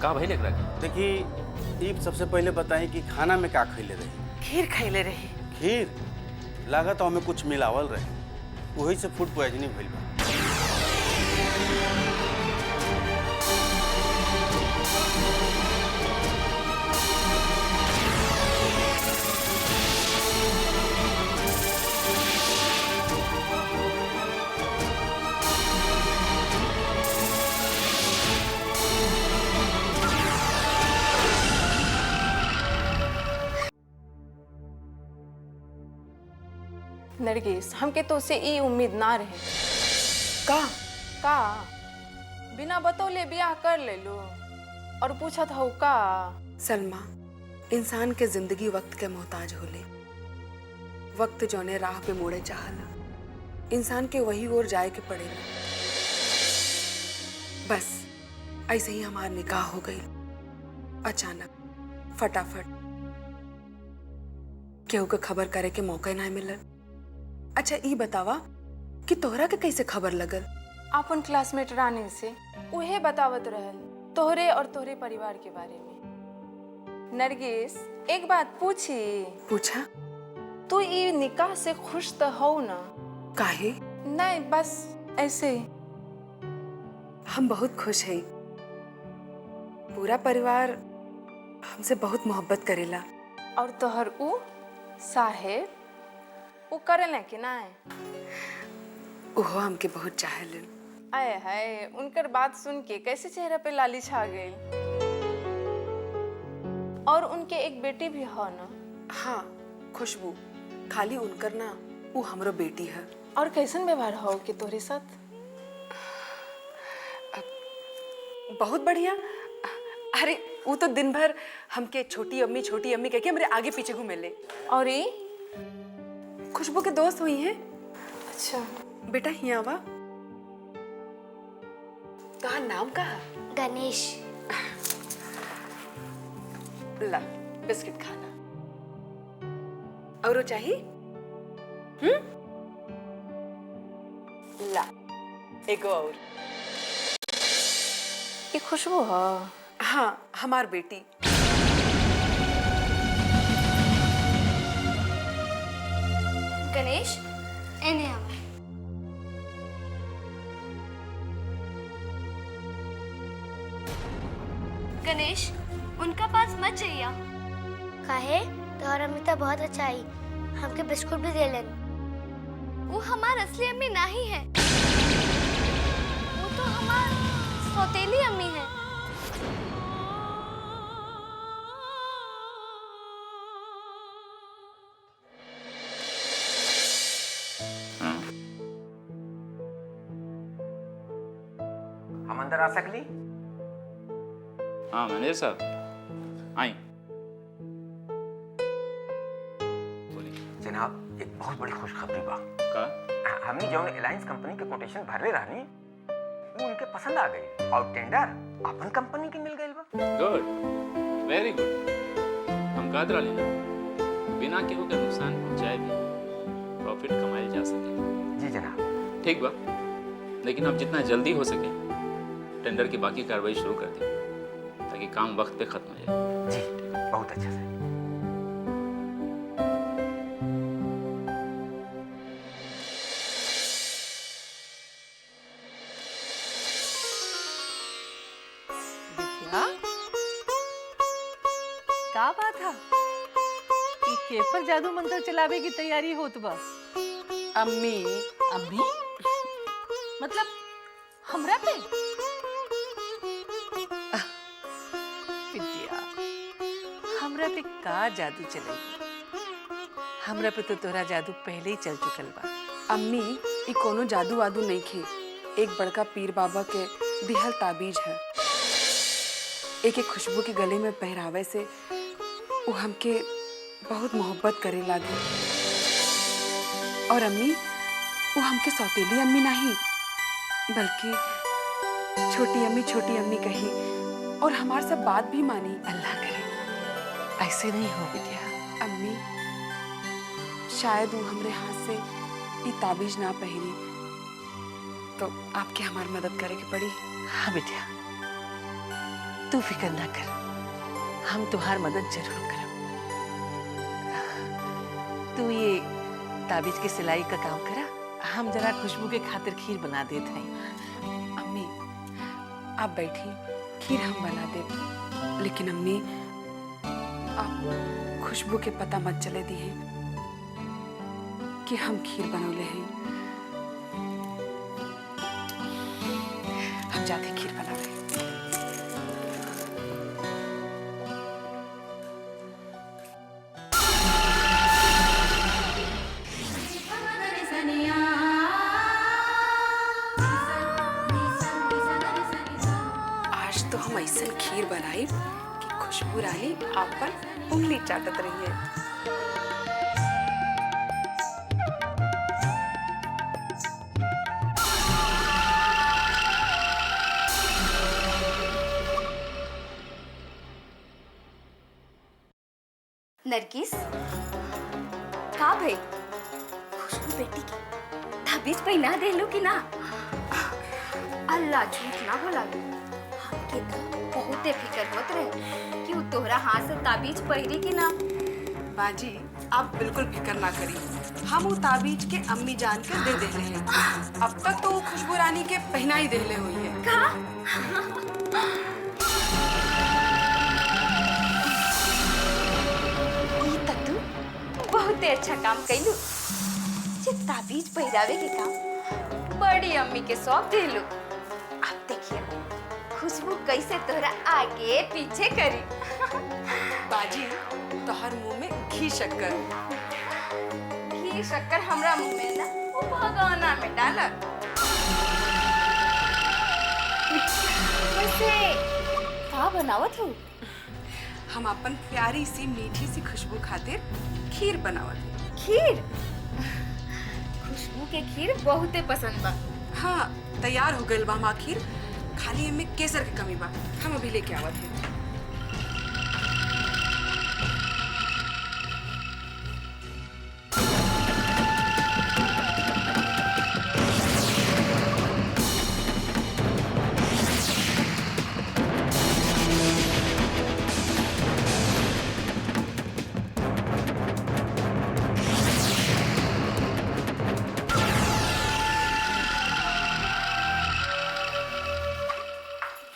का भाई लग रहा है? देखिए ई सबसे पहले बताएं कि खाना में का खैले रही? खीर खैले रही। खीर? लागत हमें कुछ मिलावल रहे, वही से फूड पॉइजनिंग भइल बा। नरगिस, हमके तो से ई उम्मीद ना रहे। का बिना बतौले ब्याह कर ले लो और पूछत हो का? सलमा, इंसान के जिंदगी वक्त के मोहताज होले। वक्त जौने राह पे मोड़े चाहला, इंसान के वही ओर जाए के पड़ेला। बस ऐसे ही हमार निकाह हो गई, अचानक, फटाफट। केहू के खबर करे के मौका ना मिलल। अच्छा ई बतावा कि तोहरा के कैसे खबर लगल? अपन क्लासमेट रानी से उहे बतावत रहल तोहरे और तोहरे परिवार के बारे में। नरगिस, एक बात पूछी? पूछा। तू ई निकाह से खुश तो हो ना? काहे? नहीं, बस ऐसे ही। हम बहुत खुश हैं। पूरा परिवार हमसे बहुत मोहब्बत करेला। और तोहर ऊ साहेब ऊ करेला कि नहीं? ओहो हमके बहुत चाहेलन। आए हाय, उनकर बात सुन के कैसे चेहरा पे लाली छा गई। और उनके एक बेटी भी हो ना? हाँ, खुशबू। खाली उनकर ना, वो हमरो बेटी है। और कैसन व्यवहार हो कि तोहरे साथ? बहुत बढ़िया। अरे वो तो दिन भर हमके छोटी अम्मी कह के हमारे आगे पीछे घूमेले। और ये खुशबू के दोस्त हुई हैं। अच्छा बेटा हिया वा। कहा नाम कहा? गणेश। ला बिस्किट खाना। और वो चाहिए? ला एक और। ये खुशबू हो? हाँ, हमार बेटी। गणेश, एने आवा। गणेश, उनका पास मत जाइया। काहे? तोहर अम्मी तो बहुत अच्छा आई, हमके बिस्कुट भी दे लेन। वो हमार असली अम्मी नहीं है, वो तो हमार सौतेली अम्मी है। हम अंदर आ सकली? हाँ मैनेजर साहब, आई। जनाब, एक बहुत बड़ी खुशखबरी बा। का? हमनी जौन अलायंस कंपनी के कोटेशन भरले रहनी, वो उनके पसंद आ गई और टेंडर अपन कंपनी के मिल गई बा। Good, very good. हम कहत रहली ना, बिना केहू के नुकसान पहुंचाए भी प्रॉफिट कमाई जा सके। जी जनाब। ठीक बा, लेकिन अब जितना जल्दी हो सके टेंडर की बाकी कार्रवाई शुरू कर दी, ताकि काम वक्त पे खत्म हो जाए। जी, बहुत अच्छा से। का बात है कि के पर जादू मंत्र चलावे की तैयारी होत बा? अम्मी। अम्मी? मतलब हमरा पे? विद्या, हमरा पे का जादू चलेगी? हमरा पे तो तोरा जादू पहले ही चल चुकल बा। अम्मी, ई कोनो जादू वादू नहीं खे। एक बड़का पीर बाबा के दिहल ताबीज है। एक खुशबू के गले में पहरावे से वो हमके बहुत मोहब्बत करे लागे। और अम्मी, वो हमके सौतेली अम्मी नहीं, बल्कि छोटी अम्मी कही और हमार सब बात भी मानी। अल्लाह करे ऐसे नहीं हो विद्या। अम्मी, शायद वो हमरे हाथ से ये ताबीज ना पहनी तो आपके हमारी मदद करे के पड़ी। हाँ विद्या, तू फिक्र ना कर, हम तुम्हार मदद जरूर करब। तू ये ताबीज के सिलाई का काम करा, हम जरा खुशबू के खातिर खीर बना देते हैं। अम्मी आप बैठी, खीर हम बना दे। लेकिन अम्मी आप खुशबू के पता मत चले दी हैं कि हम खीर बनौले हैं। हम जाते खीर बनावे। आज तो हम ऐसा खीर बनाई कि खुशबू रानी आप पर उंगली चाटत रही है। नरगिस, का भाई खुशबू बेटी की ताबीज पहना दे लो कि ना? अल्लाह झूठ ना बोला लो, हमके तो बहुते फिक्र होत रहे कि वो तोहरा हाथ से ताबीज पहिरी कि ना। बाजी आप बिल्कुल फिक्र ना करी, हम वो ताबीज के अम्मी जान के दे देले हैं। अब तक तो वो खुशबू रानी के पहना ही देले हुई है। का? ई त तू बहुते अच्छा काम कैलू, जे ताबीज पहिरावे के काम बड़ी अम्मी के सौंप देलू। अब देखिए खुशबू कैसे तोहरा आगे पीछे करी। बाजी तोहर मुंह में घी शक्कर। घी शक्कर हमरा मुंह में ना, वो भगवाना में डाला। वैसे का बनावत हो? हम अपन प्यारी सी मीठी सी खुशबू खातिर खीर बनावत हैं। खीर? खुशबू के खीर बहुते पसंद बा। हाँ तैयार हो गइल बा हमार खीर, खाली एमे केसर के कमी बा, हम अभी लेके आवत हैं।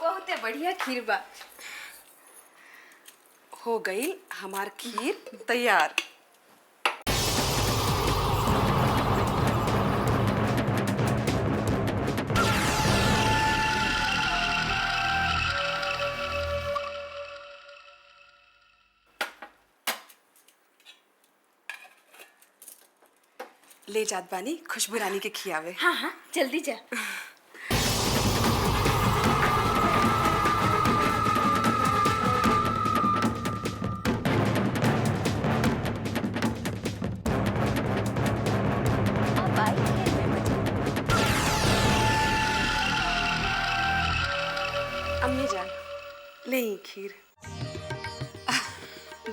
बहुते बढ़िया खीर बा। हो गई हमार खीर तैयार। ले जात बानी खुशबू रानी के खियावे। हाँ हाँ जल्दी जा। अब आई खीर में बचा। अम्मी जान ले खीर।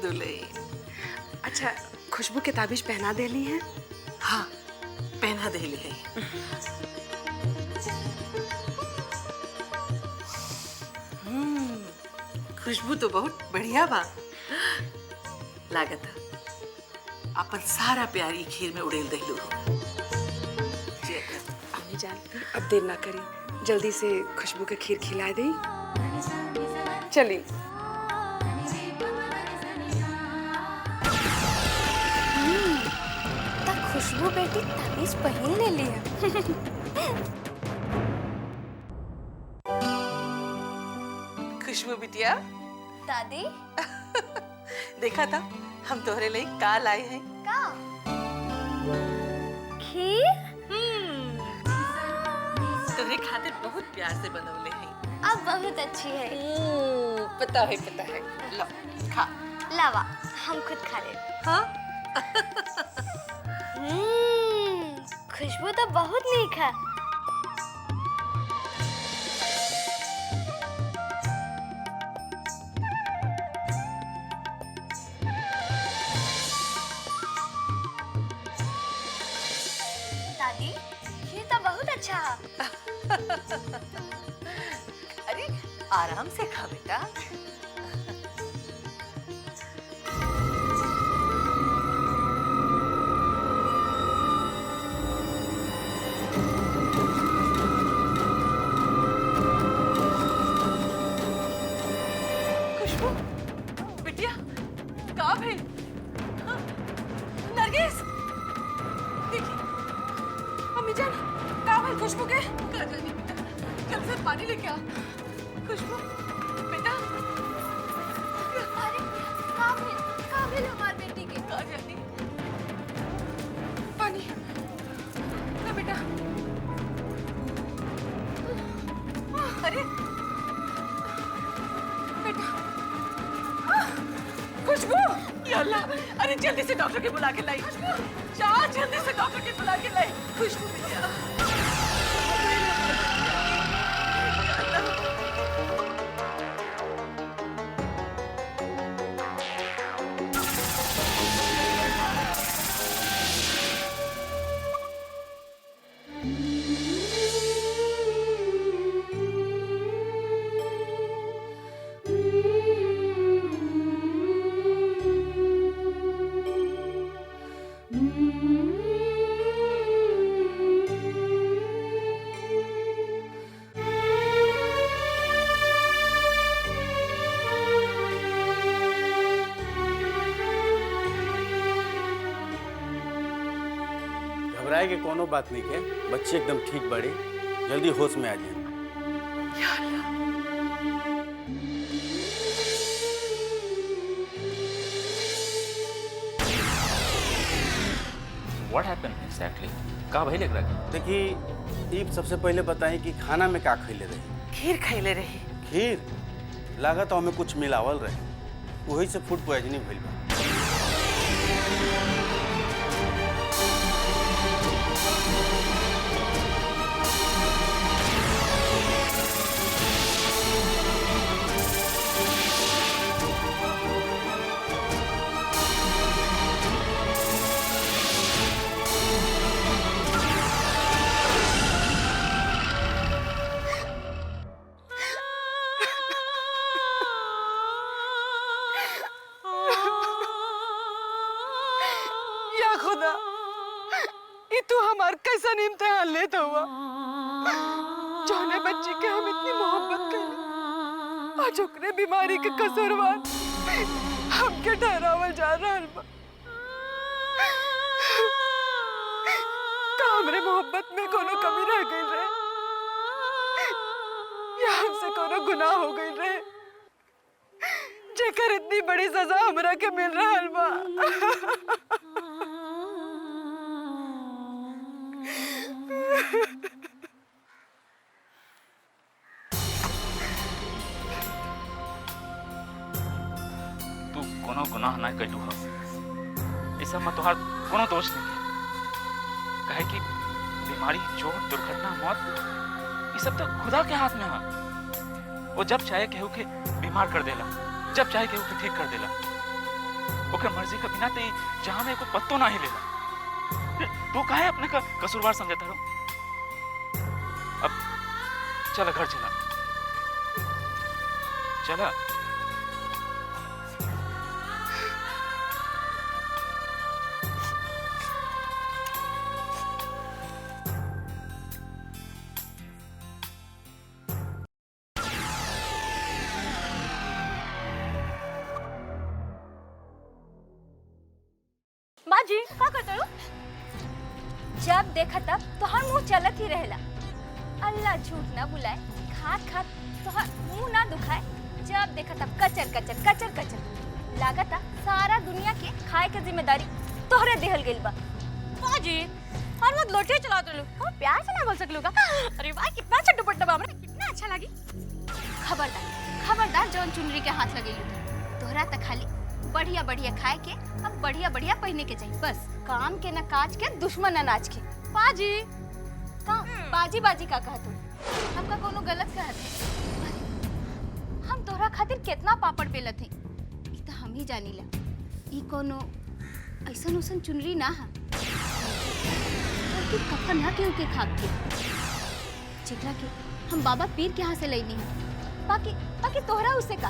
दुले अच्छा खुशबू के ताबीज पहना देली है? हाँ पहना देली है। खुशबू तो बहुत बढ़िया बा। लागत अपन सारा प्यार ई खीर में उड़ेल देलू। अम्मी जान अब देर ना करी, जल्दी से खुशबू के खीर खिला दी। चली। खुशबू बेटी ताबीज पहन ले लिया। खुशबू बिटिया दादी देखा था हम तोहरे लिए का लाए हैं। का खीर? तोहरे खातिर बहुत प्यार से बनवले हैं। अब बहुत अच्छी है। पता है। लो खा। लावा हम खुद खा ले। हाँ खुशबू तो बहुत नीक है। दादी खीर तो बहुत अच्छा है। अरे आराम से खा बेटा। खुशबू, बिटिया, का भाई? हाँ? नरगिस, देखिए, अम्मी जान, का भाई खुशबू के? कर जल्दी बेटा, जल्दी से पानी लेके आ। खुशबू, बेटा, अरे काबिल हमार बेटी के आ जल्दी। पानी, ले बेटा। अरे, बेटा, खुशबू, या अल्लाह, अरे जल्दी से डॉक्टर के बुला के लाई। जा जल्दी से डॉक्टर के बुला के लाई। खुशबू बेटा। घबराए के कोनो बात नहीं के, बच्चे एकदम ठीक बड़े, जल्दी होश में आ जाए। What happened exactly? का भाई लग रहा है? देखिए, ईब सबसे पहले बताएं कि खाना में का खैले रही? खीर खैले रही। खीर? लागत हमें कुछ मिलावल रहे, वही से फूड पॉइजनिंग भइल बा। या खुदा, ये तू हमार कैसन इम्तिहान लेता हुआ? जौने बच्ची के हम इतनी मोहब्बत करें, आज ओकरे बीमारी के कसूरवार हमके ठहरावल जा रहल बा। का हमरे मोहब्बत में कोनो कमी रह गई रहे, या हमसे कोनो गुनाह हो गई रहे, जेकर इतनी बड़ी सजा हमरा के मिल रहल बा? तू कोनो गुनाह ना कैलू हो, इस सब में तोहार कोनो दोष नहीं है। काहे कि बीमारी, चोट, दुर्घटना, मौत, ये सब तो खुदा के हाथ में है। वो जब चाहे केहू के बीमार कर देला, जब चाहे केहू के ठीक कर देला। ओकर मर्जी के बिना ते जहां में को पत्तो ना हिलेला। तू काहे अपने का कसूरवार समझता रहो? अब चला घर चला, चला। बाजी का करते हो? जब देखा तब तोहर मुंह चलत ही रहेला। अल्लाह झूठ ना बुलाए, खात खात तोहर मुंह ना दुखाए। जब देखा तब कचर कचर कचर कचर। लागता सारा दुनिया के खाए के जिम्मेदारी तोहरे देहल गइल बा। बाजी हर वक्त लोटे चलाते लो, हम प्यार से ना बोल सकलू का? अरे वाह, कितना अच्छा दुपट्टा बा, हमरा कितना अच्छा लगी। खबरदार खबरदार जौन चुनरी के हाथ लगेलू। तोहरा त खाली बढ़िया बढ़िया खाए के, अब बढ़िया बढ़िया पहने के चाहिए। बस काम के न काज के, दुश्मन अनाज के। बाजी का बाजी बाजी का कहत हो? हमका कोनो गलत कहत है? हम तोहरा खातिर कितना पापड़ बेलत है, ई त हम ही जानीला। ई कोनो ऐसन उसन चुनरी ना है, बल्कि कफन ना केहू के खाक के, जेकरा के हम बाबा पीर के यहाँ से लईनी है। बाकी बाकी तोहरा उसे का,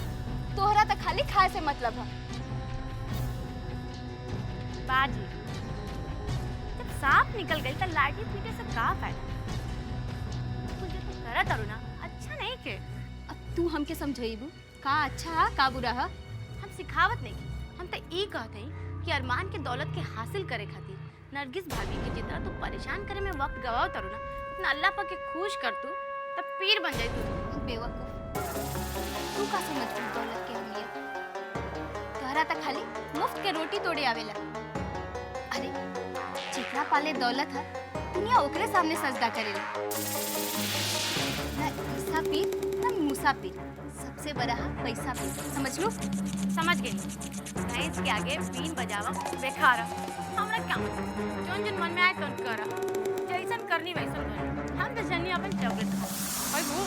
तोहरा तो खाली खाए से मतलब है। बाजी जब सांप निकल गई तो लाठी पीटे से का फायदा? तुझे तो करत अरु ना अच्छा नहीं के। अब तू हमके समझाइबू का अच्छा है का बुरा है? हम सिखावत नहीं की, हम तो ई कहते हैं कि अरमान के दौलत के हासिल करे खातिर नरगिस भाभी के जितना तू परेशान करे में वक्त गवाओ तरू ना, अपना अल्लाह पाक के खुश कर तू तब पीर बन जाए तू। बेवकूफ, तू का समझ दौलत के अहमियत? तोहरा तो खाली मुफ्त के रोटी तोड़े आवेला। अरे जितना पाले दौलत है दुनिया ओकरे सामने सजदा करेला। ना ईसा पीर ना मूसा पीर, सबसे बड़ा है पैसा पीर। समझ लो? समझ गई। भैंस के आगे बीन बजावा बेकार हमरा काम जोन जोन मन में आए तो करा, जैसन करनी वैसन कर। हम तो जन्नी अपन चौकलेट खा। ओए वो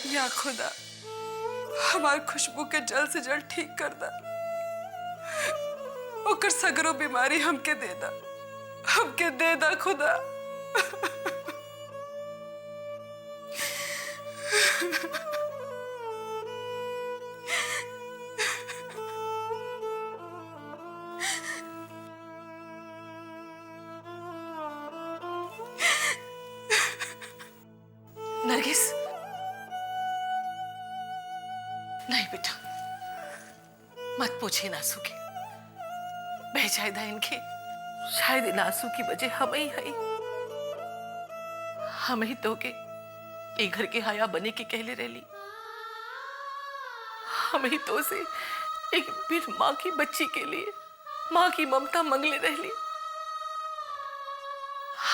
या खुदा हमार खुशबू के जल्द से जल्द ठीक कर दा, ओकर सगरो बीमारी हमके दे दा, हमके दे दा खुदा। नरगिस, नहीं बेटा, मत पूछिए नासू के। बेचायदा इनके शायद इन आंसू की वजह हम ही है। हम ही तो के एक घर के हाया बने के कहले रहली। हम ही तो से एक बिन माँ की बच्ची के लिए माँ की ममता मंगले रहली।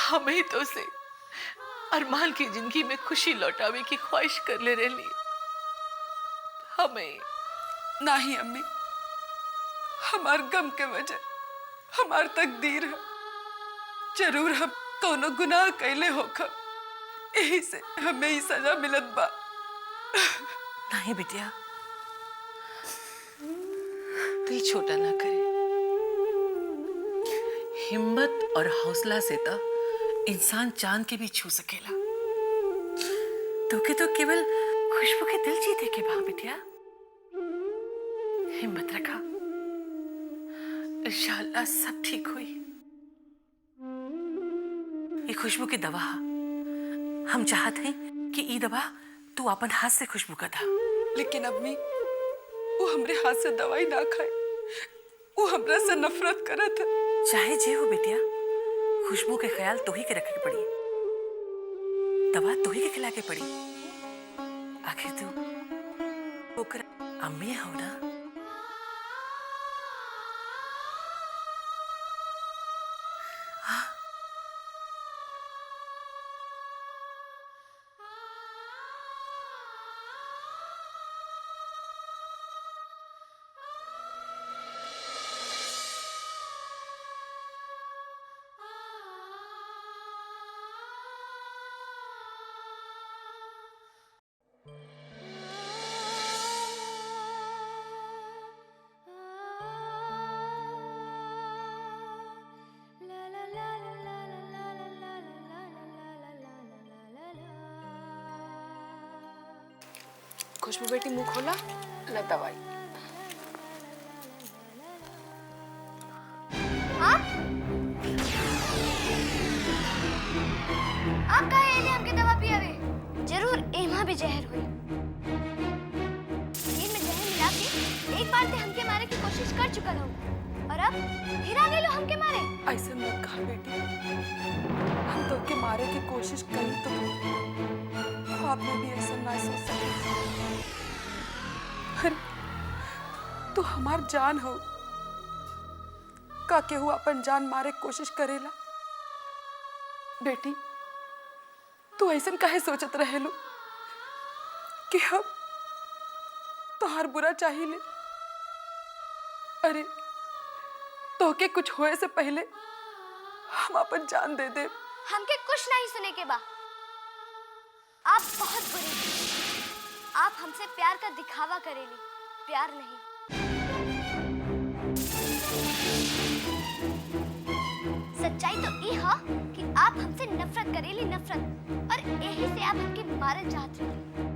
हम ही तो से अरमान की जिंदगी में खुशी लौटावे की ख्वाहिश कर ले रहली। हमें नहीं अम्मी, हमार गम के वजह हमार तकदीर है। जरूर हम कोनो गुनाह कैले होखब, यही से हमें ही सजा मिलत बा। नहीं बिटिया, दिल छोटा ना करे। हिम्मत और हौसला से तो इंसान चांद के भी छू सकेला। तोके तो केवल खुशबू के दिल जीते के बा बिटिया। हिम्मत रखा, इंशाअल्लाह सब ठीक हुई। ये खुशबू की दवा है। हम चाहते हैं कि ये दवा तू अपन हाथ से खुशबू का दा। लेकिन अम्मी, वो हमरे हाथ से दवाई ना खाए, वो हमरा से नफरत करत है। चाहे जे हो बेटिया, खुशबू के ख्याल तो ही के रखे पड़ी, दवा तो ही के खिला के पड़ी। आखिर तू ओकरा अम्मी हो ना। खुशबू बेटी मुंह खोला, ला दवाई। आप का एले हमके दवा पियावे? जरूर एमा भी जहर हुई। खीर में जहर मिला के एक बार ते हमके मारे की कोशिश कर चुका हो, और अब फिर आने लो हमके मारे। ऐसे मत कहा बेटी, हम तो के मारे की कोशिश करी तो ख्वाब में भी ऐसा ना सोच सके। तू हमार जान हो, का केहू अपन जान मारे कोशिश करेला? बेटी, तू ऐसा काहे सोचत रहेलू कि हम तोहार बुरा चाहिए? अरे तोके कुछ होए से पहले हम अपन जान दे दे। हमके कुछ नहीं सुने के बा। आप बहुत बुरे हैं। आप हमसे प्यार का दिखावा करेली, प्यार नहीं। सच्चाई तो ये है कि आप हमसे नफरत करेली, नफरत, और यही से आप हमके मारल चाहत रहे।